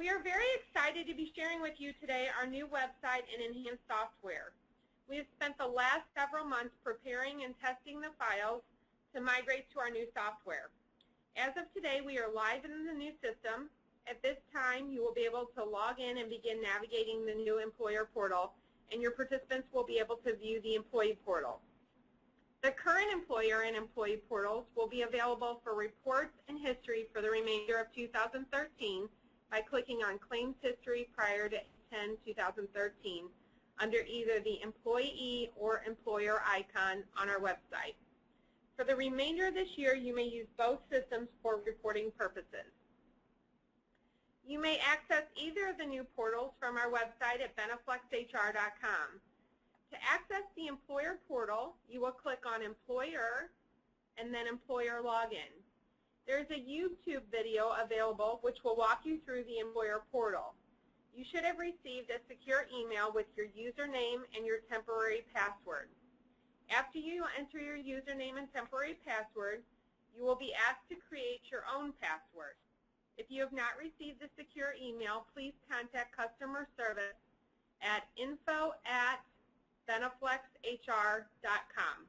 We are very excited to be sharing with you today our new website and enhanced software. We have spent the last several months preparing and testing the files to migrate to our new software. As of today, we are live in the new system. At this time, you will be able to log in and begin navigating the new employer portal, and your participants will be able to view the employee portal. The current employer and employee portals will be available for reports and history for the remainder of 2013 by clicking on Claims History prior to 10/2013 under either the employee or employer icon on our website. For the remainder of this year, you may use both systems for reporting purposes. You may access either of the new portals from our website at beneflexhr.com. To access the employer portal, you will click on Employer and then Employer Login. There is a YouTube video available which will walk you through the employer portal. You should have received a secure email with your username and your temporary password. After you enter your username and temporary password, you will be asked to create your own password. If you have not received the secure email, please contact customer service at info@beneflexhr.com.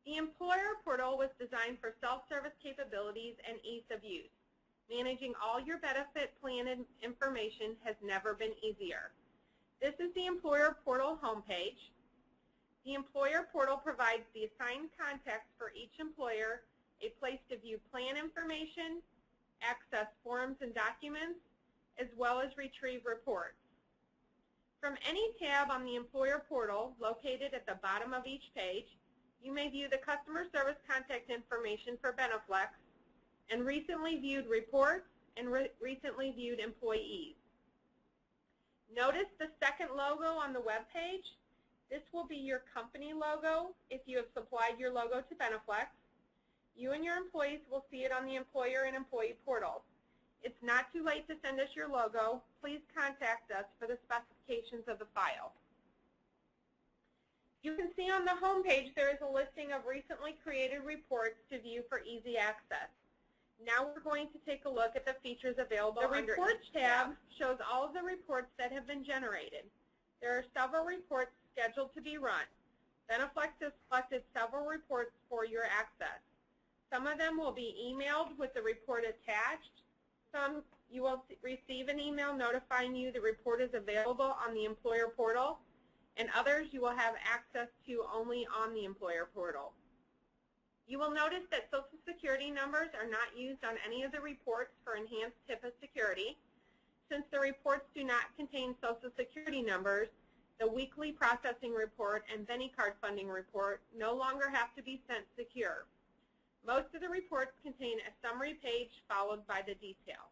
The employer portal was designed for self-service capabilities and ease of use. Managing all your benefit plan information has never been easier. This is the employer portal homepage. The employer portal provides the assigned contacts for each employer, a place to view plan information, access forms and documents, as well as retrieve reports. From any tab on the employer portal located at the bottom of each page, you may view the customer service contact information for Beneflex and recently viewed reports and recently viewed employees. Notice the second logo on the web page. This will be your company logo if you have supplied your logo to Beneflex. You and your employees will see it on the employer and employee portals. It's not too late to send us your logo. Please contact us for the specifications of the file. You can see on the home page there is a listing of recently created reports to view for easy access. Now we're going to take a look at the features available under each tab. The Reports tab shows all of the reports that have been generated. There are several reports scheduled to be run. Beneflex has selected several reports for your access. Some of them will be emailed with the report attached. Some you will receive an email notifying you the report is available on the employer portal, and others you will have access to only on the employer portal. You will notice that Social Security numbers are not used on any of the reports for enhanced HIPAA security. Since the reports do not contain Social Security numbers, the weekly processing report and BeneCard funding report no longer have to be sent secure. Most of the reports contain a summary page followed by the detail.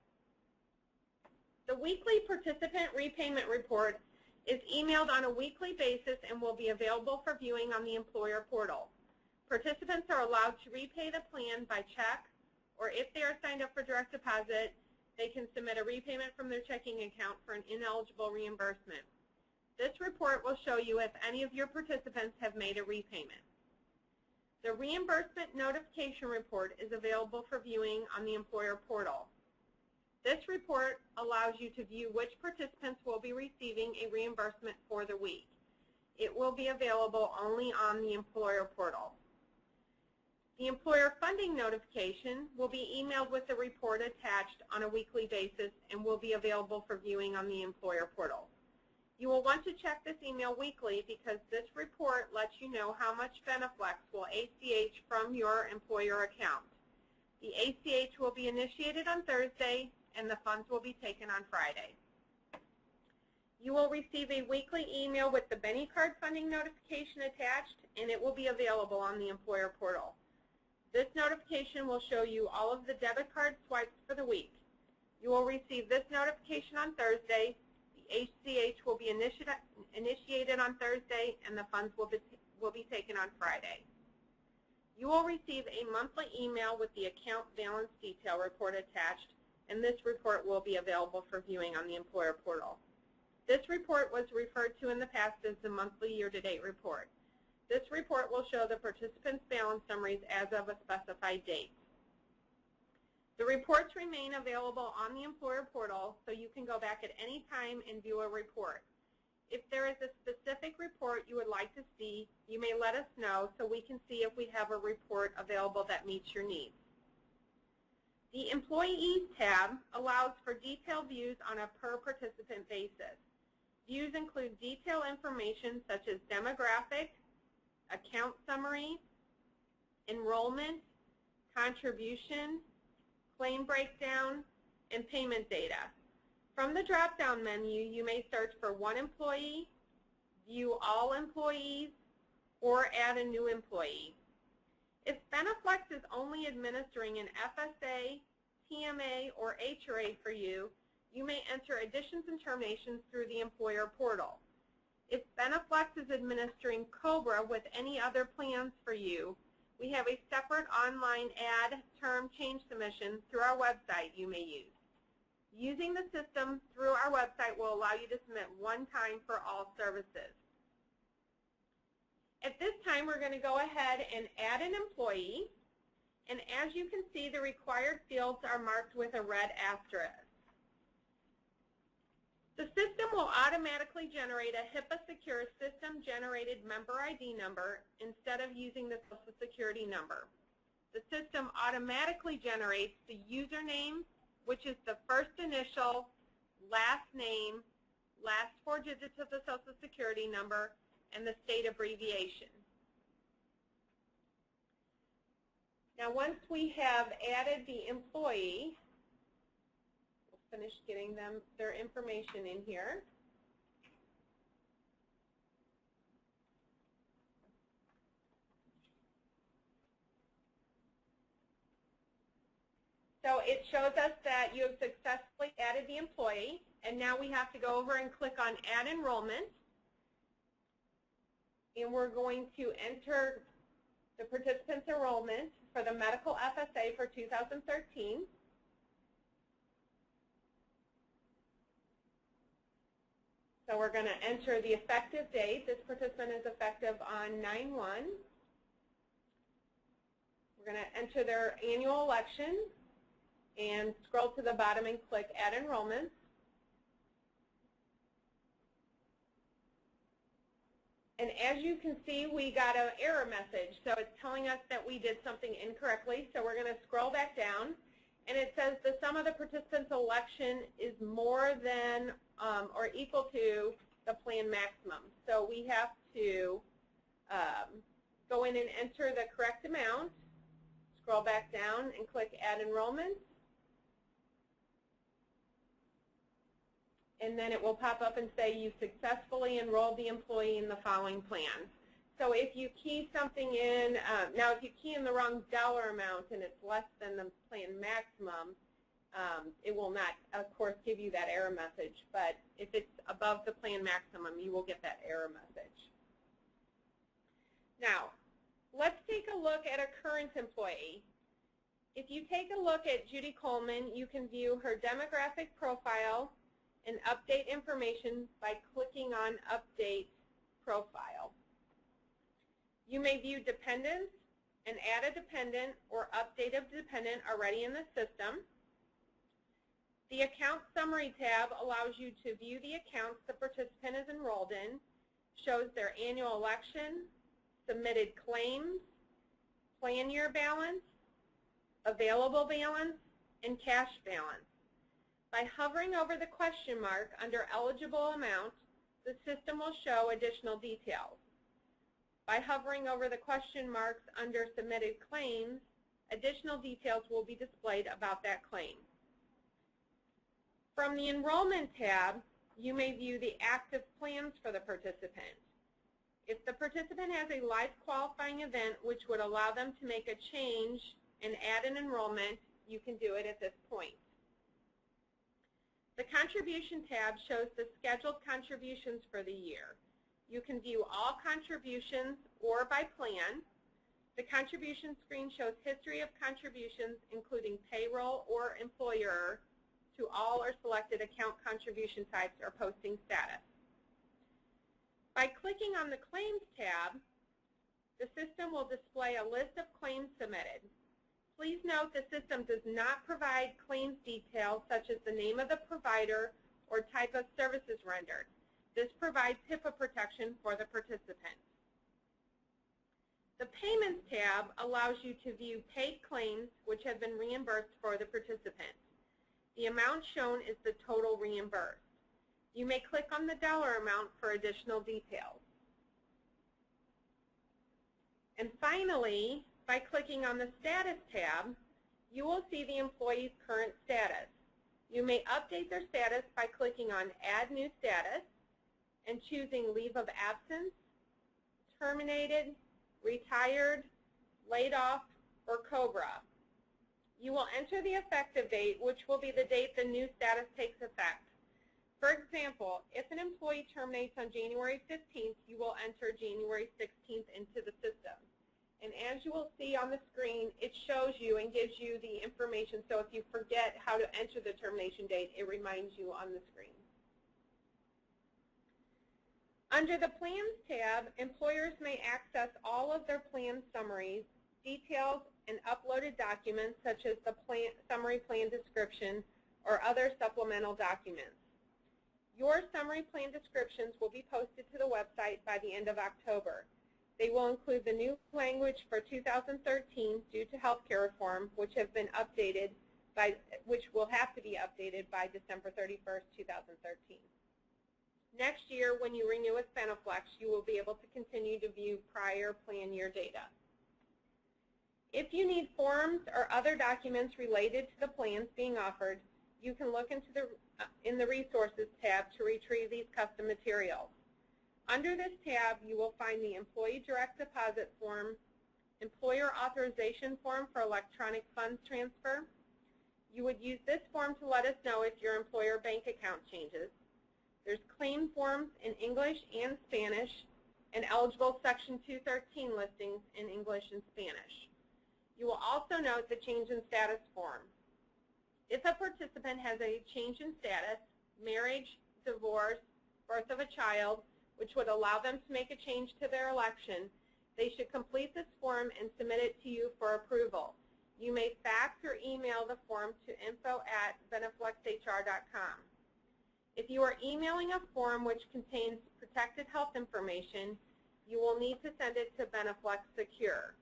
The weekly participant repayment report is emailed on a weekly basis and will be available for viewing on the employer portal. Participants are allowed to repay the plan by check, or if they are signed up for direct deposit, they can submit a repayment from their checking account for an ineligible reimbursement. This report will show you if any of your participants have made a repayment. The reimbursement notification report is available for viewing on the employer portal. This report allows you to view which participants will be receiving a reimbursement for the week. It will be available only on the employer portal. The employer funding notification will be emailed with the report attached on a weekly basis and will be available for viewing on the employer portal. You will want to check this email weekly because this report lets you know how much Beneflex will ACH from your employer account. The ACH will be initiated on Thursday and the funds will be taken on Friday. You will receive a weekly email with the BeneCard funding notification attached, and it will be available on the employer portal. This notification will show you all of the debit card swipes for the week. You will receive this notification on Thursday. The ACH will be initiated on Thursday, and the funds will be taken on Friday. You will receive a monthly email with the account balance detail report attached, and this report will be available for viewing on the employer portal. This report was referred to in the past as the monthly year-to-date report. This report will show the participants' balance summaries as of a specified date. The reports remain available on the employer portal, so you can go back at any time and view a report. If there is a specific report you would like to see, you may let us know so we can see if we have a report available that meets your needs. The Employees tab allows for detailed views on a per participant basis. Views include detailed information such as demographic, account summary, enrollment, contribution, claim breakdown, and payment data. From the drop-down menu, you may search for one employee, view all employees, or add a new employee. If Beneflex is only administering an FSA, TMA, or HRA for you, you may enter additions and terminations through the employer portal. If Beneflex is administering COBRA with any other plans for you, we have a separate online add term change submission through our website you may use. Using the system through our website will allow you to submit one time for all services. At this time, we're going to go ahead and add an employee. And as you can see, the required fields are marked with a red asterisk. The system will automatically generate a HIPAA-secure system-generated member ID number instead of using the Social Security number. The system automatically generates the username, which is the first initial, last name, last 4 digits of the Social Security number, and the state abbreviation. Now, once we have added the employee, we'll finish getting them their information in here. So it shows us that you have successfully added the employee, and now we have to go over and click on Add Enrollment. And we're going to enter the participant's enrollment for the medical FSA for 2013. So we're going to enter the effective date. This participant is effective on 9/1. We're going to enter their annual election and scroll to the bottom and click Add Enrollment. And as you can see, we got an error message. So it's telling us that we did something incorrectly. So we're going to scroll back down. And it says the sum of the participant's election is more than or equal to the plan maximum. So we have to go in and enter the correct amount, scroll back down, and click Add Enrollment. And then it will pop up and say you successfully enrolled the employee in the following plans. So if you key something in, now if you key in the wrong dollar amount and it's less than the plan maximum, it will not, of course, give you that error message. But if it's above the plan maximum, you will get that error message. Now, let's take a look at a current employee. If you take a look at Judy Coleman, you can view her demographic profile and update information by clicking on Update Profile. You may view dependents and add a dependent or update a dependent already in the system. The Account Summary tab allows you to view the accounts the participant is enrolled in, shows their annual election, submitted claims, plan year balance, available balance, and cash balance. By hovering over the question mark under eligible amount, the system will show additional details. By hovering over the question marks under submitted claims, additional details will be displayed about that claim. From the Enrollment tab, you may view the active plans for the participant. If the participant has a life qualifying event which would allow them to make a change and add an enrollment, you can do it at this point. The Contribution tab shows the scheduled contributions for the year. You can view all contributions or by plan. The contribution screen shows history of contributions, including payroll or employer, to all or selected account contribution types or posting status. By clicking on the Claims tab, the system will display a list of claims submitted. Please note the system does not provide claims details such as the name of the provider or type of services rendered. This provides HIPAA protection for the participant. The Payments tab allows you to view paid claims which have been reimbursed for the participant. The amount shown is the total reimbursed. You may click on the dollar amount for additional details. And finally, by clicking on the Status tab, you will see the employee's current status. You may update their status by clicking on Add New Status and choosing Leave of Absence, Terminated, Retired, Laid Off, or COBRA. You will enter the effective date, which will be the date the new status takes effect. For example, if an employee terminates on January 15th, you will enter January 16th into the system. And as you will see on the screen, it shows you and gives you the information, so if you forget how to enter the termination date, it reminds you on the screen. Under the Plans tab, employers may access all of their plan summaries, details, and uploaded documents such as the summary plan description or other supplemental documents. Your summary plan descriptions will be posted to the website by the end of October. They will include the new language for 2013 due to healthcare reform, which will have to be updated by December 31st, 2013. Next year, when you renew with Beneflex, you will be able to continue to view prior plan year data. If you need forms or other documents related to the plans being offered, you can look in the Resources tab to retrieve these custom materials. Under this tab, you will find the Employee Direct Deposit Form, Employer Authorization Form for electronic funds transfer. You would use this form to let us know if your employer bank account changes. There's claim forms in English and Spanish, and eligible Section 213 listings in English and Spanish. You will also note the change in status form. If a participant has a change in status, marriage, divorce, birth of a child, which would allow them to make a change to their election, they should complete this form and submit it to you for approval. You may fax or email the form to info@beneflexhr.com. If you are emailing a form which contains protected health information, you will need to send it to Beneflex Secure.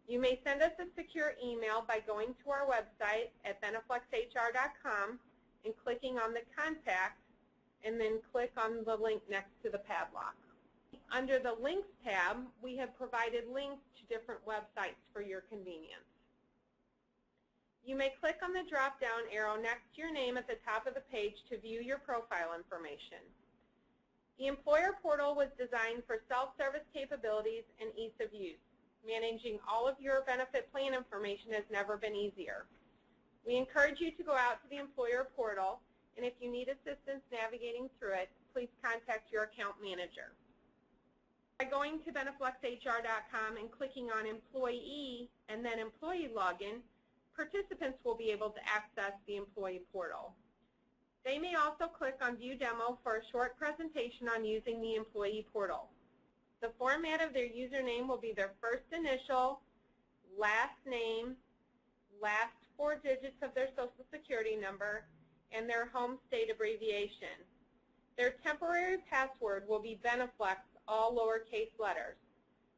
You may send us a secure email by going to our website at beneflexhr.com and clicking on the Contact, and then click on the link next to the padlock. Under the Links tab, we have provided links to different websites for your convenience. You may click on the drop-down arrow next to your name at the top of the page to view your profile information. The Employer Portal was designed for self-service capabilities and ease of use. Managing all of your benefit plan information has never been easier. We encourage you to go out to the Employer Portal, and if you need assistance navigating through it, please contact your account manager. By going to beneflexhr.com and clicking on Employee and then Employee Login, participants will be able to access the Employee Portal. They may also click on View Demo for a short presentation on using the Employee Portal. The format of their username will be their first initial, last name, last 4 digits of their Social Security number, and their home state abbreviation. Their temporary password will be Beneflex, all lowercase letters.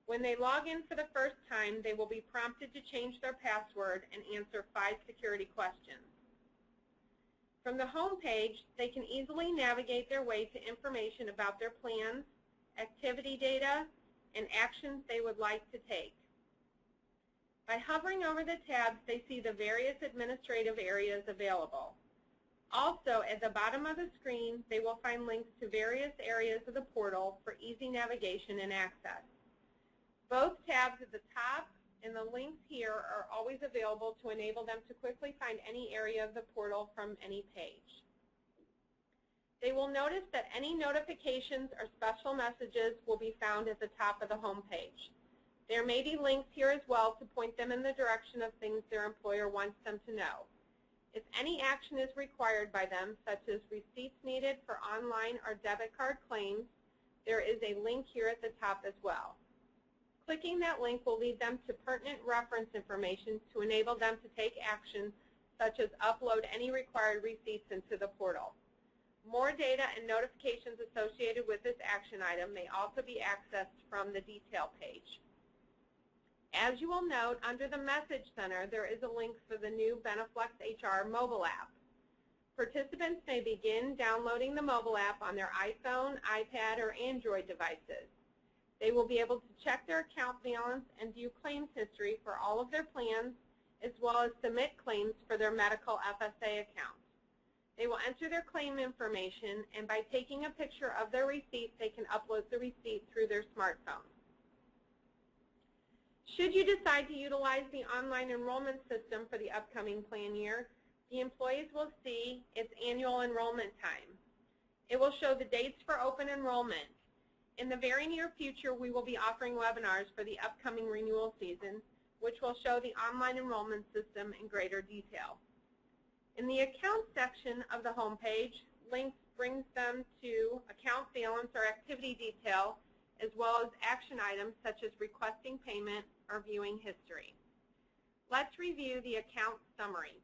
When they log in for the first time, they will be prompted to change their password and answer 5 security questions. From the home page, they can easily navigate their way to information about their plans, activity data, and actions they would like to take. By hovering over the tabs, they see the various administrative areas available. Also, at the bottom of the screen, they will find links to various areas of the portal for easy navigation and access. Both tabs at the top and the links here are always available to enable them to quickly find any area of the portal from any page. They will notice that any notifications or special messages will be found at the top of the home page. There may be links here as well to point them in the direction of things their employer wants them to know. If any action is required by them, such as receipts needed for online or debit card claims, there is a link here at the top as well. Clicking that link will lead them to pertinent reference information to enable them to take action, such as upload any required receipts into the portal. More data and notifications associated with this action item may also be accessed from the detail page. As you will note, under the Message Center, there is a link for the new BeneFLEX HR mobile app. Participants may begin downloading the mobile app on their iPhone, iPad, or Android devices. They will be able to check their account balance and view claims history for all of their plans, as well as submit claims for their medical FSA account. They will enter their claim information, and by taking a picture of their receipt, they can upload the receipt through their smartphone. Should you decide to utilize the online enrollment system for the upcoming plan year, the employees will see its annual enrollment time. It will show the dates for open enrollment. In the very near future, we will be offering webinars for the upcoming renewal season, which will show the online enrollment system in greater detail. In the account section of the home page, links brings them to account balance or activity detail, as well as action items such as requesting payment or viewing history. Let's review the account summary.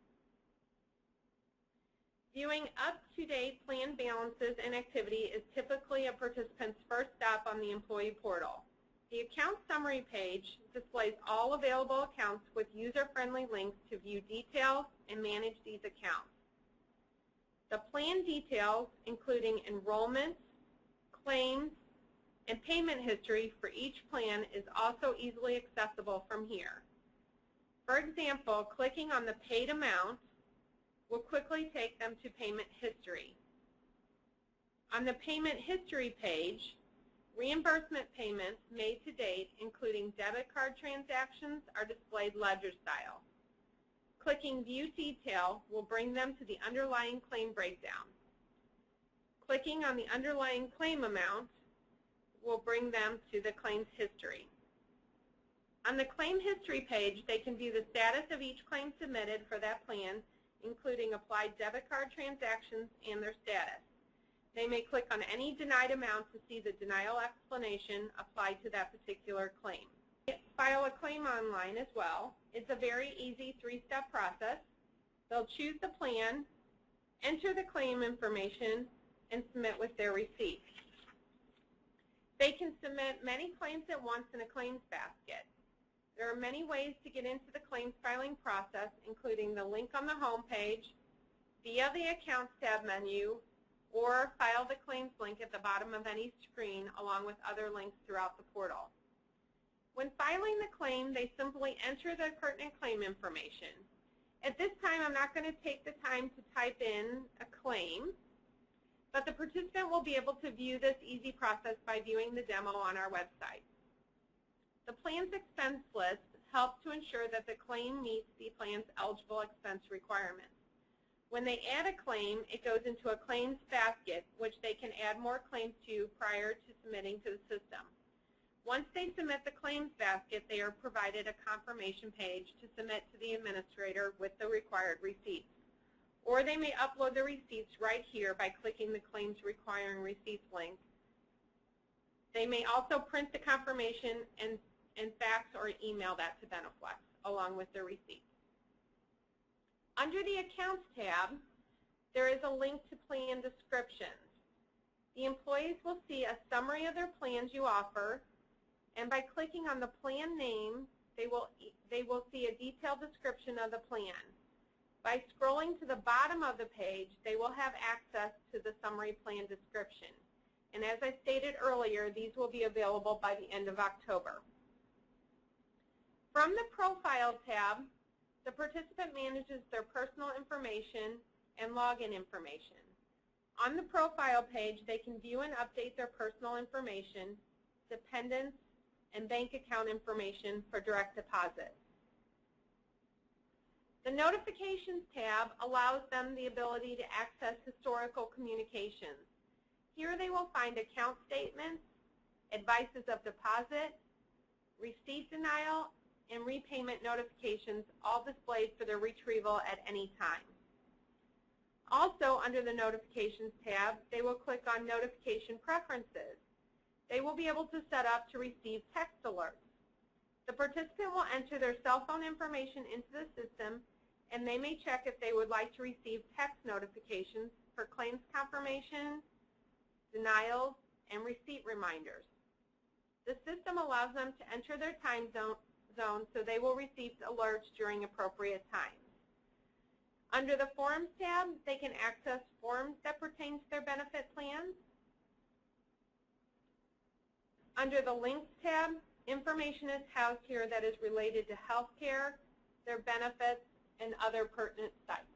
Viewing up-to-date plan balances and activity is typically a participant's first stop on the employee portal. The account summary page displays all available accounts with user-friendly links to view details and manage these accounts. The plan details, including enrollments, claims, and payment history for each plan, is also easily accessible from here. For example, clicking on the paid amount will quickly take them to payment history. On the payment history page, reimbursement payments made to date, including debit card transactions, are displayed ledger style. Clicking View Detail will bring them to the underlying claim breakdown. Clicking on the underlying claim amount will bring them to the claims history. On the claim history page, they can view the status of each claim submitted for that plan, including applied debit card transactions and their status. They may click on any denied amount to see the denial explanation applied to that particular claim. File a claim online as well. It's a very easy three-step process. They'll choose the plan, enter the claim information, and submit with their receipt. They can submit many claims at once in a claims basket. There are many ways to get into the claims filing process, including the link on the home page, via the Accounts tab menu, or file the claims link at the bottom of any screen, along with other links throughout the portal. When filing the claim, they simply enter the pertinent claim information. At this time, I'm not going to take the time to type in a claim, but the participant will be able to view this easy process by viewing the demo on our website. The plan's expense list helps to ensure that the claim meets the plan's eligible expense requirements. When they add a claim, it goes into a claims basket, which they can add more claims to prior to submitting to the system. Once they submit the claims basket, they are provided a confirmation page to submit to the administrator with the required receipts. Or they may upload the receipts right here by clicking the Claims Requiring Receipts link. They may also print the confirmation and fax or email that to BeneFLEX along with their receipts. Under the Accounts tab, there is a link to plan descriptions. The employees will see a summary of their plans you offer, and by clicking on the plan name, they will see a detailed description of the plan. By scrolling to the bottom of the page, they will have access to the summary plan description. And as I stated earlier, these will be available by the end of October. From the Profile tab, the participant manages their personal information and login information. On the Profile page, they can view and update their personal information, dependents, and bank account information for direct deposit. The Notifications tab allows them the ability to access historical communications. Here they will find account statements, advices of deposit, receipt denial, and repayment notifications, all displayed for their retrieval at any time. Also, under the Notifications tab, they will click on Notification Preferences. They will be able to set up to receive text alerts. The participant will enter their cell phone information into the system, and they may check if they would like to receive text notifications for claims confirmation, denials, and receipt reminders. The system allows them to enter their time zone so they will receive alerts during appropriate times. Under the Forms tab, they can access forms that pertain to their benefit plans. Under the Links tab, information is housed here that is related to health care, their benefits, and other pertinent sites.